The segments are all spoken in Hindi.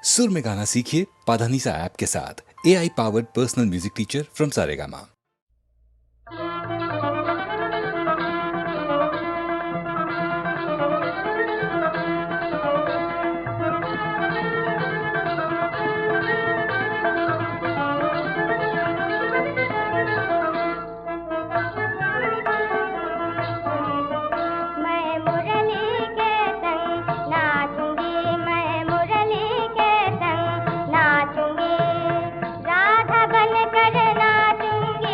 सुर में गाना सीखिए पाधानीसा ऐप के साथ। AI powered personal music teacher from Saregama. मैं मुरली के संग नाचूंगी, मैं मुरली के संग नाचूंगी, राधा बनकर नाचूंगी,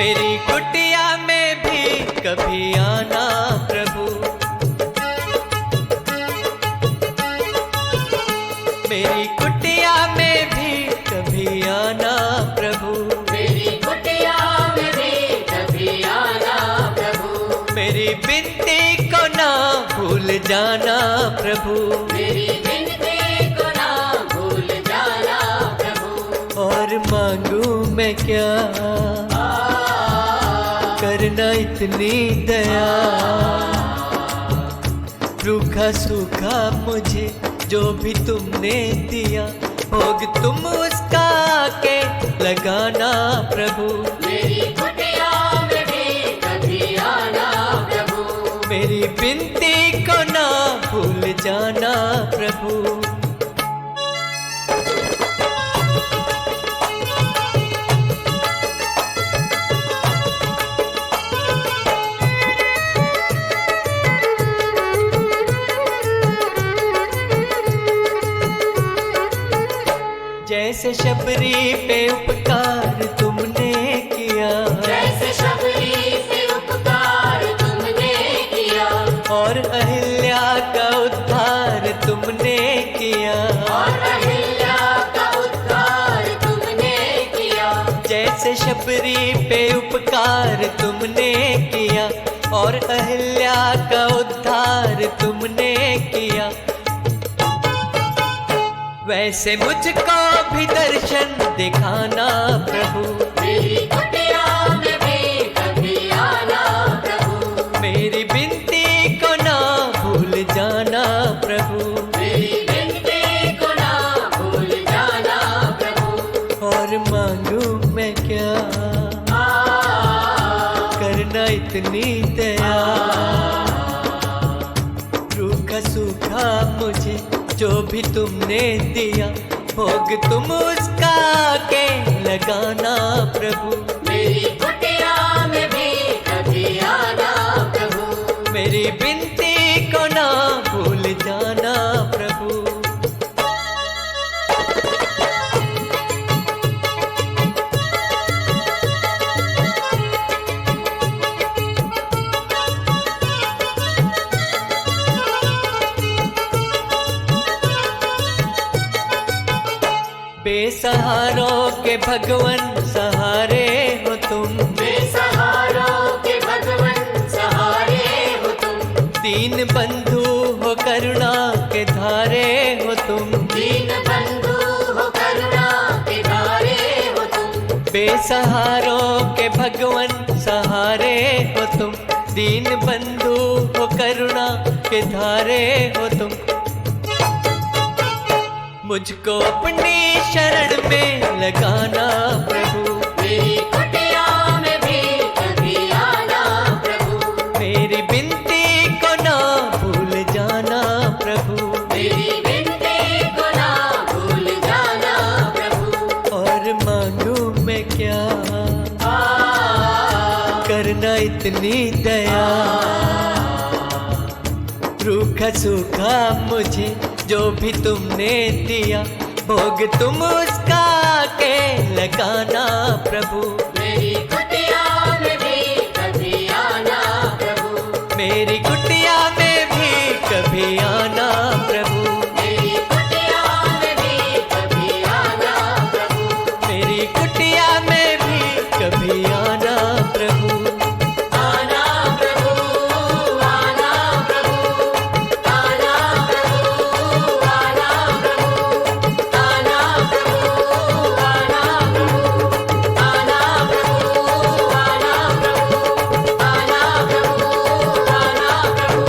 मेरी कुटिया में भी कभी आना प्रभु, मेरी कुटिया में भी कभी आना प्रभु, मेरी कुटिया में भी कभी आना प्रभु, मेरी बिनती को ना भूल जाना प्रभु, मेरी विनती को ना भूल जाना प्रभु। और मांगू मैं क्या, करना इतनी दया, रूखा सूखा मुझे जो भी तुमने दिया, भोग तुम उसका के लगाना प्रभु, मेरी कुटिया में भी कभी आना प्रभु, मेरी बिनती को ना भूल जाना प्रभु। जैसे शबरी पे उपकार तुमने किया, जैसे शबरी पे उपकार तुमने किया, और अहिल्या का उद्धार तुमने किया, और अहिल्या का उद्धार तुमने किया, जैसे शबरी पे उपकार तुमने किया, और अहिल्या का उद्धार तुमने किया, वैसे मुझको भी दर्शन दिखाना प्रभु, मेरी कुटिया में भी कभी आना प्रभु, मेरी बिनती को ना भूल जाना प्रभु, मेरी विनती को ना भूल जाना प्रभु। और मांगू मैं क्या, करना इतनी दया, रूखा सूखा मुझे जो भी तुमने दिया, भोग तुम उसका के लगाना प्रभु, मेरी कुटिया में भी कभी आना प्रभु, मेरी बिनती को ना भूल जाना प्रभु। बेसहारों के भगवन सहारे हो तुम, बेसहारों के भगवन सहारे हो तुम, दीन बंधु हो करुणा के धारे हो तुम, दीन बंधु हो करुणा के धारे हो तुम, बेसहारों के भगवन सहारे हो तुम, दीन बंधु हो करुणा के धारे हो तुम, मुझको अपनी शरण में लगाना प्रभु, मेरी कुटिया में भी कभी आना प्रभु, मेरी बिनती को ना भूल जाना प्रभु, मेरी विनती को ना भूल जाना प्रभु। और मांगू मैं क्या, करना इतनी दया, रूखा सूखा मुझे जो भी तुमने दिया, भोग तुम उसका के लगाना प्रभु, मेरी कुटिया में भी कभी आना प्रभु, मेरी कुटिया में भी कभी आना प्रभु, मेरी कुटिया में भी कभी आना प्रभु, मेरी कुटिया में भी कभी आना प्रभु। आना प्रभु, आना प्रभु, आना प्रभु, आना प्रभु, आना प्रभु, आना प्रभु, आना प्रभु, आना प्रभु, आना प्रभु, आना प्रभु।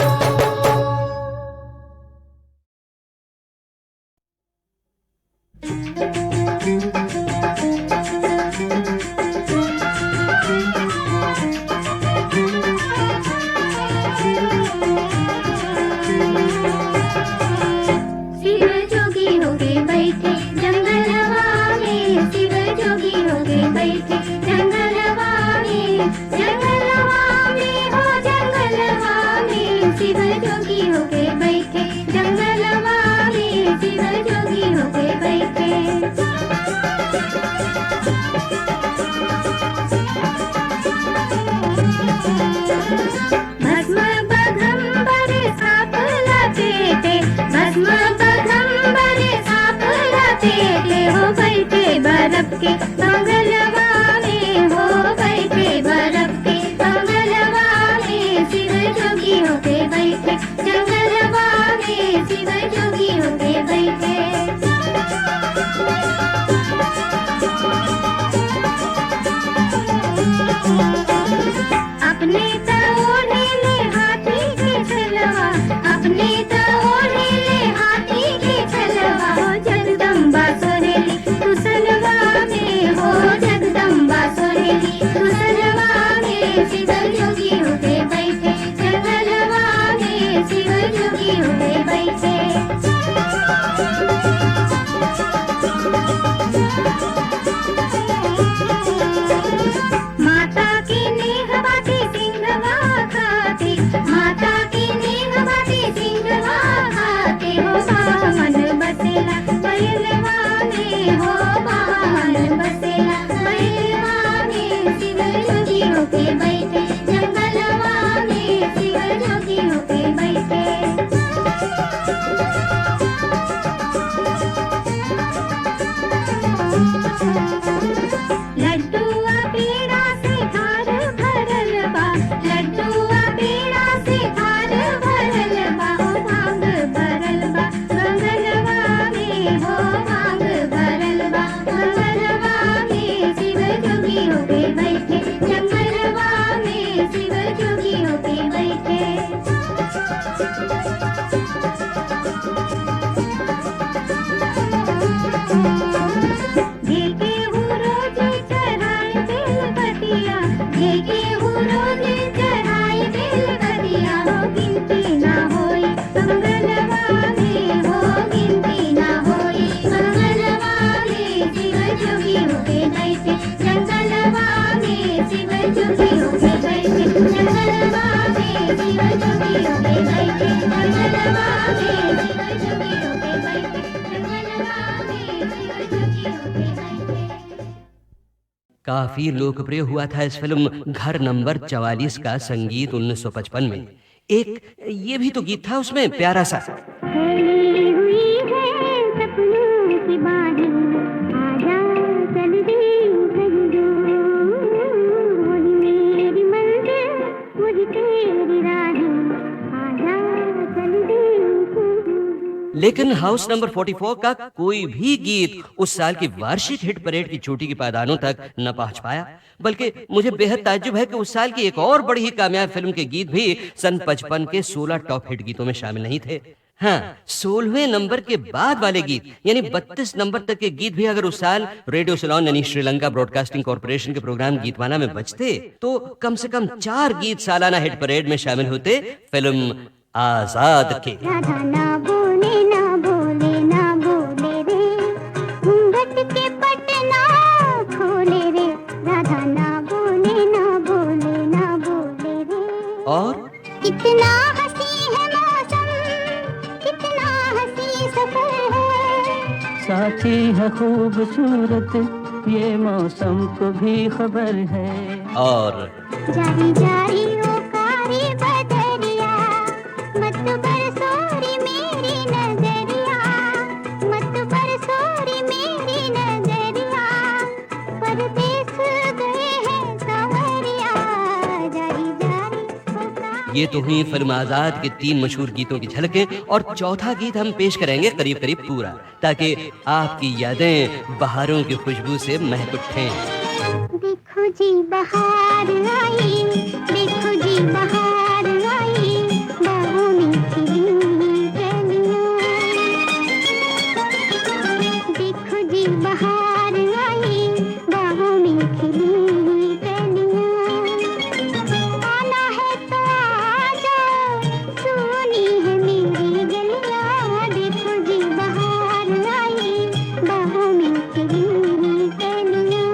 शिव जोगी होके बैठे जंगल हवा में, शिव जोगी होके बैठे जंगल हवा में, जंगल हवा में हो जंगल हवा में, शिव जोगी होके बैठे जंगल हवा में, शिव जोगी होके बैठे। के बंगलवा में हो बैठे बर्फ के बंगलवा में शिव जोगी होके बैठे जंगलवा में शिव जोगी होके बैठे अपने तोड़े ले हाथी के छलवा अपने तोड़े ले हाथी के छलवा हो जगदम्बा सोहेली तुसलवा में हो जगदम्बा सोहेली तुसलवा में शिव जोगी होके बैठे जंगलवा में शिव जोगी होके बैठे माता की नेह बाटे सिंघवा खाते माता की नेह बाटे सिंघवा खाते हो बामन बसेला बैलवा में हो बामन बसेला बैलवा में शिव जोगी होके बैठे जंगलवा में शिव जोगी होके बैठे लड्डुआ पेड़ा से थार भरल बा लड्डुआ पेड़ा से थार भरल बा हो भांग भरल बा बंगलवा में हो भांग भरल बा बंगलवा में शिव जोगी होके बैठे जंगलवा में शिव जोगी होके बैठे देखे हूँ रोज चढ़ाई बेलबतिया देखे हूँ रोज चढ़ाई बेलबतिया हो गिनती ना होई बंगलवा में हो गिनती ना होई बंगलवा में शिव जोगी होके बैठे जंगलवा में शिव जोगी होके बैठे जंगलवा में शिव जोगी होके बैठे जंगलवा में शिव जोगी होके बैठे जंगलवा में शिव जोगी होके बैठे काफी लोकप्रिय हुआ था इस फिल्म घर नंबर 44 का संगीत 1955 में। एक ये भी तो गीत था उसमें प्यारा सा। फैली हुई है सपनों की बाहें आजा चल दे कहीं दूर वही मेरी मंजिल वही तेरी राहें आजा चल दे लेकिन हाउस नंबर 44 का कोई भी गीत उस साल की वार्षिक हिट परेड की चोटी के पायदानों तक न पहुंच पाया, बल्कि मुझे बेहद ताज्जुब है कि उस साल की एक और बड़ी ही कामयाब फिल्म के गीत भी सन 55 के 16 टॉप हिट गीतों में शामिल नहीं थे। हाँ, 16वें नंबर के बाद वाले गीत यानी 32 नंबर तक के गीत भी अगर उस साल रेडियो सिलोन यानी श्रीलंका ब्रॉडकास्टिंग कॉर्पोरेशन के प्रोग्राम गीतमाला में बजते तो कम से कम 4 गीत सालाना हिट परेड में शामिल होते फिल्म आजाद के। राधा ना बोले ना बोले ना बोले रे घूंघट के पटना खोले रे राधा ना बोले ना बोले ना बोले रे और कितना हंसी है मौसम कितना हंसी सफर है साथी है खूबसूरत ये मौसम को भी खबर है और जारी जारी ओ कारी बदरिया मत बरसोरी मेरी नजरिया मत बरसोरी मेरी नजरिया परदेस गए हैं सांवरिया जारी जारी ओ कारी ये तो हुई फिल्म आजाद के 3 मशहूर गीतों की झलकें और चौथा गीत हम पेश करेंगे करीब करीब पूरा ताकि आपकी यादें बहारों की खुशबू से महक उठें। देखो जी बहार आई देखो जी बहार आई बाहों में खिली कलियां देखो जी बहार आई बाहों में खिली कलियां आना है तो आ जाओ सुनी है मेरी गलियां देखो जी बहार आई बाहों में खिली कलियां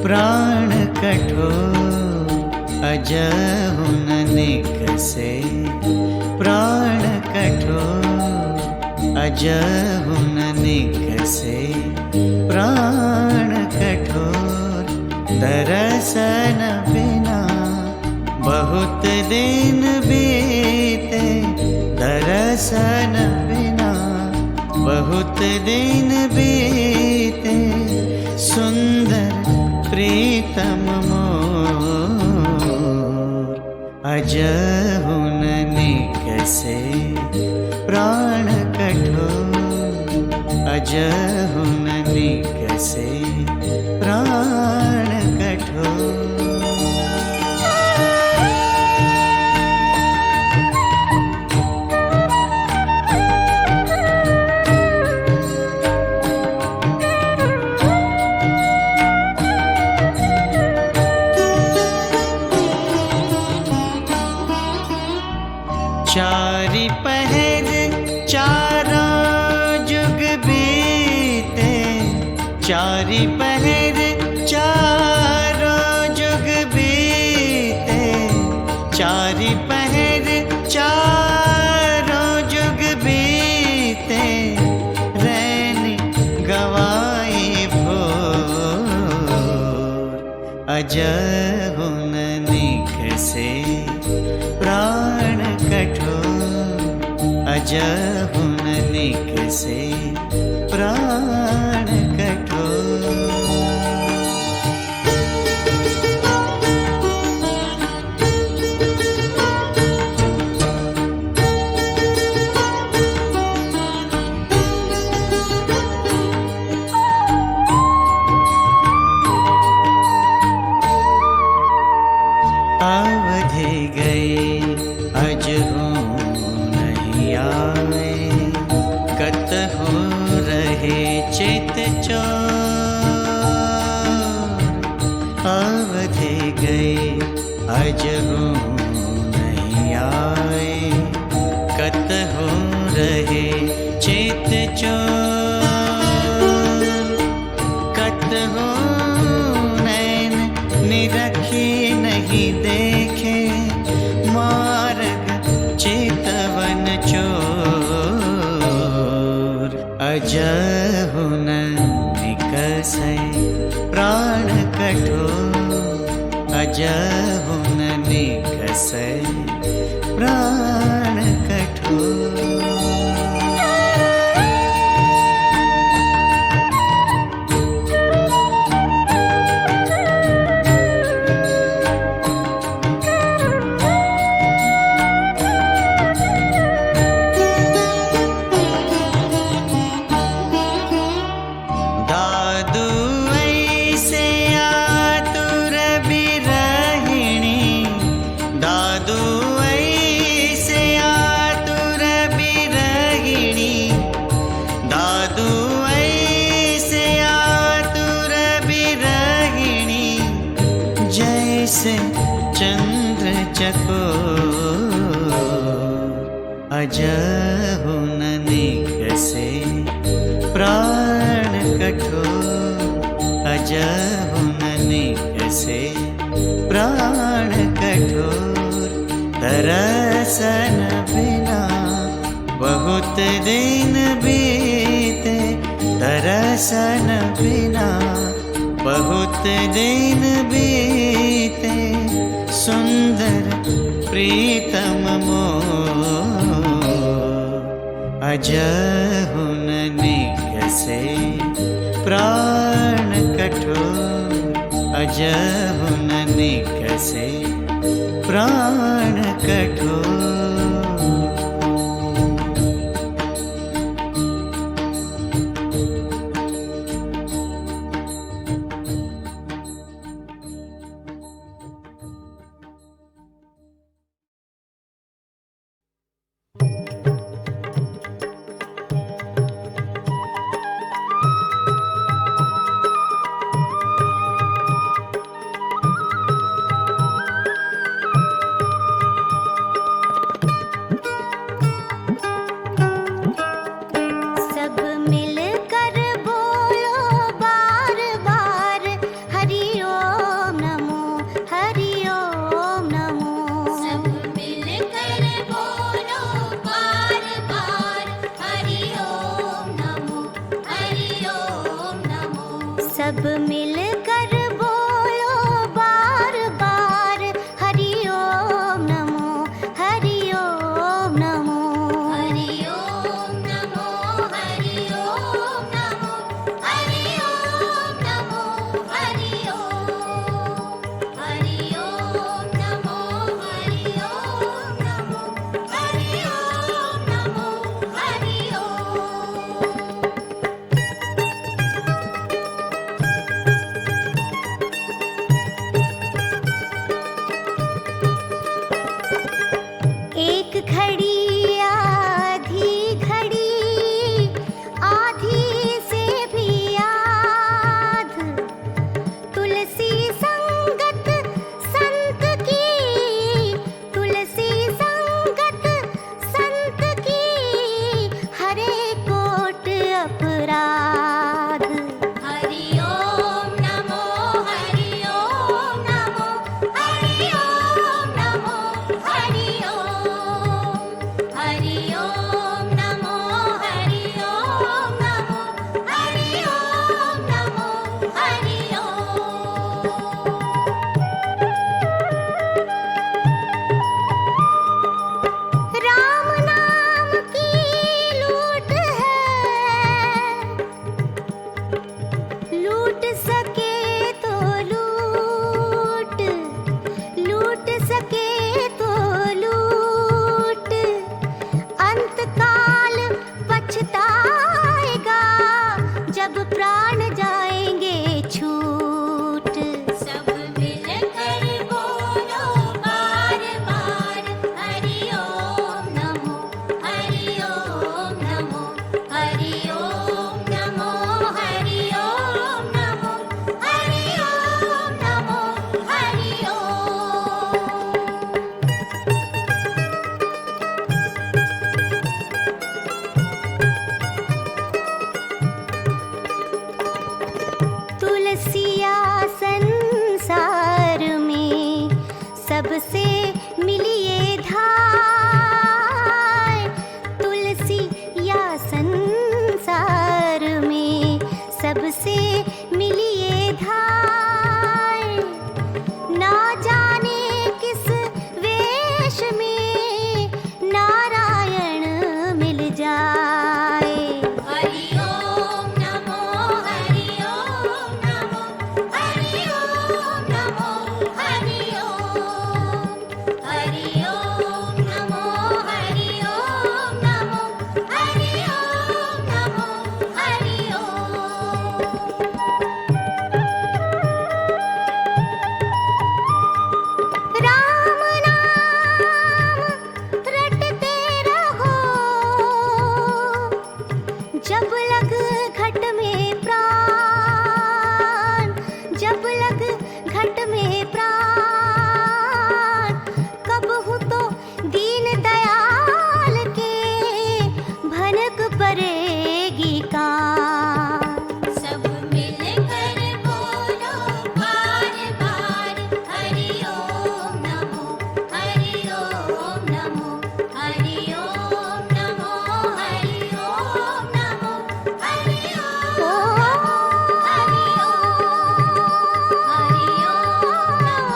प्राण कठोर अजहु न निकसे, प्राण कठोर अजहु न निकसे, प्राण कठोर दरसन बिना बहुत दिन बीते, दरसन बिना बहुत दिन बीते, सुंदर प्रीतम मोर अजहु न निकसे, प्राण कठोर अजहु न निकसे, प्राण कठोर। चारि पहर चारों जुग बीते, चारि पहर चारों जुग बीते, चारि पहर चारों जुग बीते, रैन गवाई भोर अजहु न निकसे, प्राण कठोर अजहु न निकसे, प्राण कठोर। अवधि गए अजहु नहीं आए, कतहु रहे चित चोर, अवधि गए अजहु नहीं आए, कतहु रहे चित चोर, कतहु नैन निरखी नहीं देखे, मार्ग चितवन चोर अजहु न निकसे, प्राण कठोर अजहु न निकसे, प्राण कठोर। दादू ऐसे आतुर बिरहिणी, दादू ऐसे आतुर बिरहिणी, दादू ऐसे आतुर बिरहिणी, जैसे चंद्र चकोर अजहु न निकसे, प्राण कठोर अजहु न निकसे, प्राण कठोर दरसन बिना बहुत दिन बीते, दरसन बिना बहुत दिन बीते, सुंदर प्रीतम मोर अजहु न निकसे, प्राण कठोर अजहु न निकसे, प्राण कठोर। अलग घट में प्राण, कबहु तो दीन दयाल के भनक पड़ेगी कान। सब मिलकर बोलो बार बार हरि ओम नमो, हरि ओम नमो, हरि ओम नमो, हरि ओम नमो, हरि ओम, हरि ओम, हरि ओम नमो,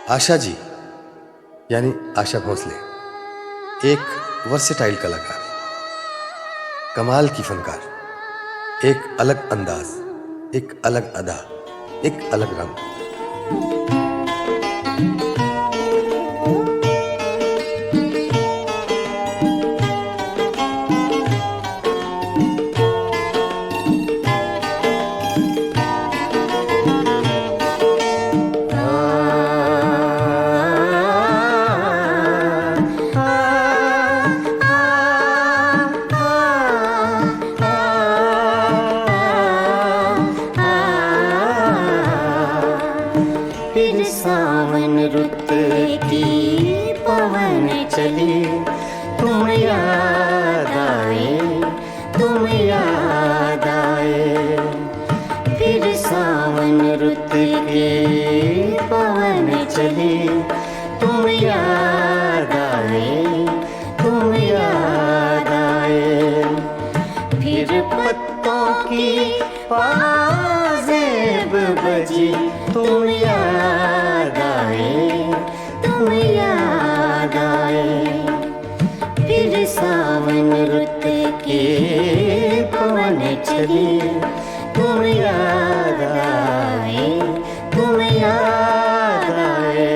आशा जी यानी आशा भोसले एक वर्सेटाइल कलाकार, कमाल की फनकार, एक अलग अंदाज, एक अलग अदा, एक अलग रंग। फिर सावन रुत की पवन चली, तुम याद आए, तुम याद आए। फिर सावन रुत की पवन चली, तुम याद आए, तुम याद आए। फिर पत्तों की पाजेब बजी, तुम याद आए, तुम याद आए। फिर सावन रुत के पवन चली, तुम याद आए, तुम याद आए।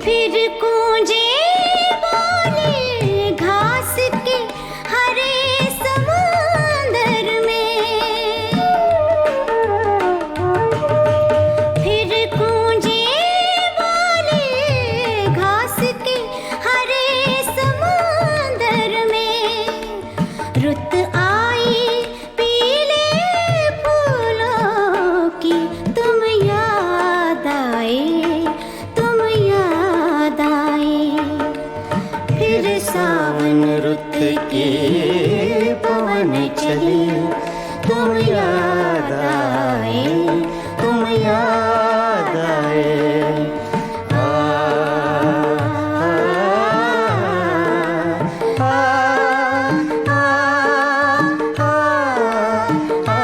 फिर गूंजे बोले घास के हरे समुंदर में, फिर गूंजे बोले घास के हरे समुंदर में। रुत आई पीले फूलों की, तुम याद आए, तुम याद आए। फिर सावन रुत के पवन चली, तुम याद आए, तुम याद आए। आ, आ, आ, आ, आ,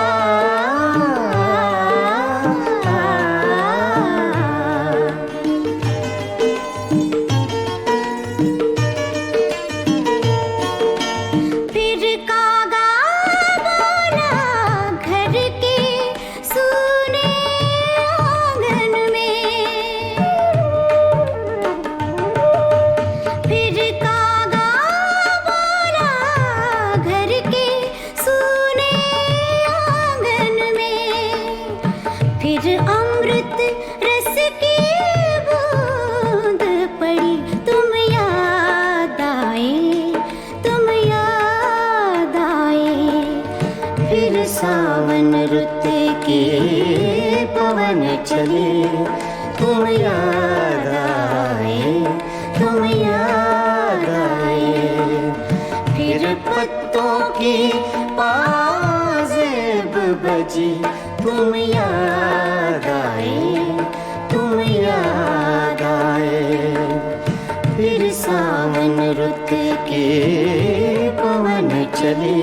फिर कागा बोला घर के सूने आंगन में, फिर कागा बोला घर के सूने आंगन में। फिर अमृत रस की बूंद पड़ी, तुम याद आए, तुम याद आए। फिर सावन रुत के पवन चले, तुम याद आए, तुम याद आए। फिर पत्तों की पाजेब बजी, तुम याद आए, तुम याद आए। फिर सावन रुत के पवन चले,